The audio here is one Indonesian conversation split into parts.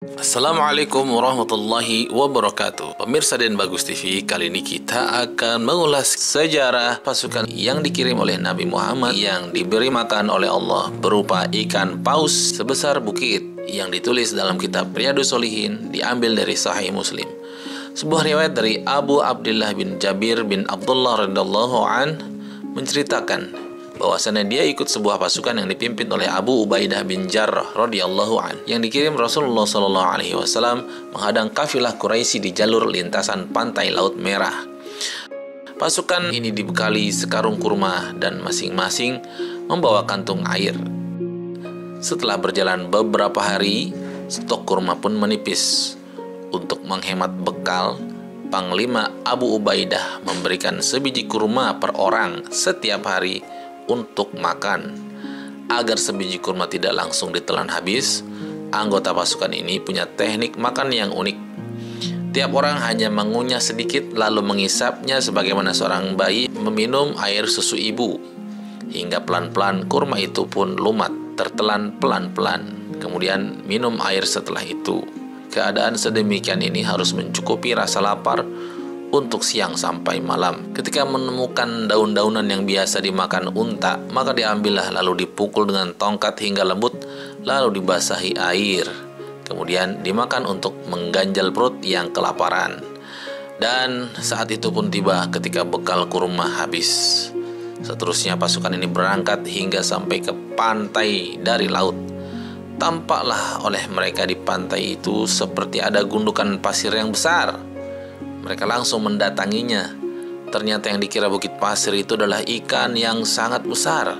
Assalamualaikum warahmatullahi wabarakatuh. Pemirsa Den Bagus TV, kali ini kita akan mengulas sejarah pasukan yang dikirim oleh Nabi Muhammad yang diberi makan oleh Allah berupa ikan paus sebesar bukit, yang ditulis dalam kitab Riyadhus Shalihin, diambil dari Sahih Muslim. Sebuah riwayat dari Abu Abdullah bin Jabir bin Abdullah radhiyallahu an menceritakan bahwasanya dia ikut sebuah pasukan yang dipimpin oleh Abu Ubaidah bin Jarrah radhiyallahu an, yang dikirim Rasulullah sallallahu alaihi wasallam menghadang kafilah Quraisy di jalur lintasan pantai Laut Merah. Pasukan ini dibekali sekarung kurma dan masing-masing membawa kantung air. Setelah berjalan beberapa hari, stok kurma pun menipis. Untuk menghemat bekal, Panglima Abu Ubaidah memberikan sebiji kurma per orang setiap hari untuk makan. Agar sebiji kurma tidak langsung ditelan habis, anggota pasukan ini punya teknik makan yang unik. Tiap orang hanya mengunyah sedikit lalu mengisapnya sebagaimana seorang bayi meminum air susu ibu, hingga pelan-pelan kurma itu pun lumat, tertelan pelan-pelan, kemudian minum air setelah itu. Keadaan sedemikian ini harus mencukupi rasa lapar untuk siang sampai malam. Ketika menemukan daun-daunan yang biasa dimakan unta, maka diambillah lalu dipukul dengan tongkat hingga lembut, lalu dibasahi air. Kemudian dimakan untuk mengganjal perut yang kelaparan. Dan saat itu pun tiba ketika bekal kurma habis. Seterusnya pasukan ini berangkat hingga sampai ke pantai dari laut. Tampaklah oleh mereka di pantai itu seperti ada gundukan pasir yang besar. Mereka langsung mendatanginya. Ternyata yang dikira bukit pasir itu adalah ikan yang sangat besar,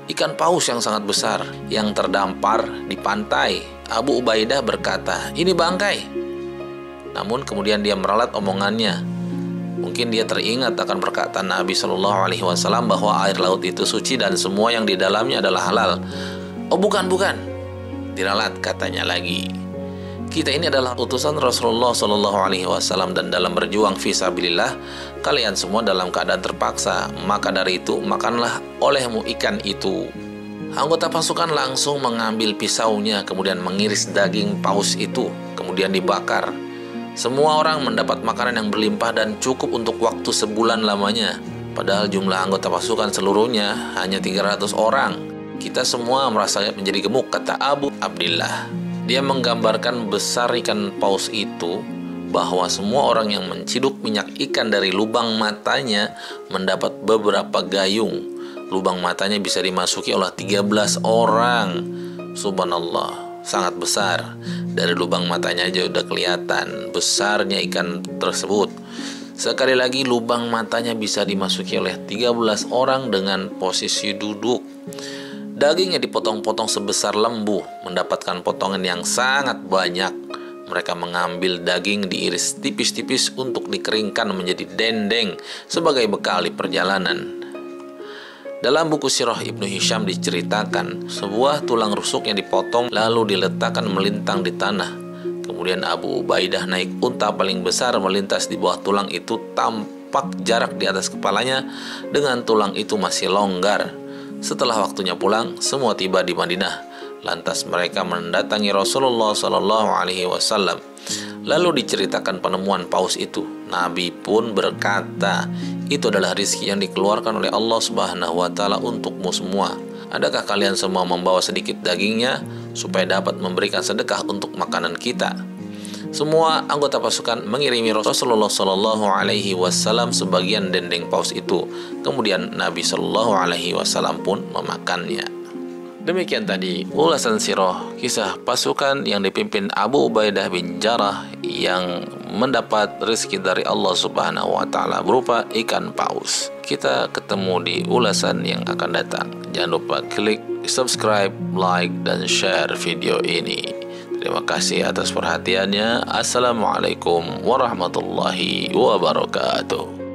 ikan paus yang sangat besar yang terdampar di pantai. Abu Ubaidah berkata, "Ini bangkai." Namun kemudian dia meralat omongannya. Mungkin dia teringat akan perkataan Nabi Shallallahu Alaihi Wasallam bahwa air laut itu suci dan semua yang di dalamnya adalah halal. "Oh bukan, diralat," katanya lagi. Kita ini adalah utusan Rasulullah Shallallahu Alaihi Wasallam, dan dalam berjuang fisabilillah kalian semua dalam keadaan terpaksa, maka dari itu makanlah olehmu ikan itu. Anggota pasukan langsung mengambil pisaunya, kemudian mengiris daging paus itu, kemudian dibakar. Semua orang mendapat makanan yang berlimpah dan cukup untuk waktu sebulan lamanya. Padahal jumlah anggota pasukan seluruhnya hanya 300 orang. Kita semua merasa menjadi gemuk, kata Abu Abdullah. Dia menggambarkan besar ikan paus itu, bahwa semua orang yang menciduk minyak ikan dari lubang matanya mendapat beberapa gayung. Lubang matanya bisa dimasuki oleh 13 orang. Subhanallah, sangat besar. Dari lubang matanya aja udah kelihatan besarnya ikan tersebut. Sekali lagi, lubang matanya bisa dimasuki oleh 13 orang dengan posisi duduk. Dagingnya dipotong-potong sebesar lembu, mendapatkan potongan yang sangat banyak. Mereka mengambil daging diiris tipis-tipis untuk dikeringkan menjadi dendeng sebagai bekal di perjalanan. Dalam buku Sirah Ibnu Hisham diceritakan, sebuah tulang rusuk yang dipotong lalu diletakkan melintang di tanah. Kemudian Abu Ubaidah naik unta paling besar melintas di bawah tulang itu, tampak jarak di atas kepalanya dengan tulang itu masih longgar. Setelah waktunya pulang, semua tiba di Madinah. Lantas mereka mendatangi Rasulullah Sallallahu Alaihi Wasallam. Lalu diceritakan penemuan paus itu. Nabi pun berkata, "Itu adalah rizki yang dikeluarkan oleh Allah Subhanahu Wa Taala untukmu semua. Adakah kalian semua membawa sedikit dagingnya supaya dapat memberikan sedekah untuk makanan kita?" Semua anggota pasukan mengirimi Rasulullah Shallallahu Alaihi Wasallam sebagian dendeng paus itu. Kemudian Nabi Shallallahu Alaihi Wasallam pun memakannya. Demikian tadi ulasan sirah kisah pasukan yang dipimpin Abu Ubaidah bin Jarrah yang mendapat rezeki dari Allah Subhanahu Wa Taala berupa ikan paus. Kita ketemu di ulasan yang akan datang. Jangan lupa klik subscribe, like, dan share video ini. Terima kasih atas perhatiannya. Assalamualaikum warahmatullahi wabarakatuh.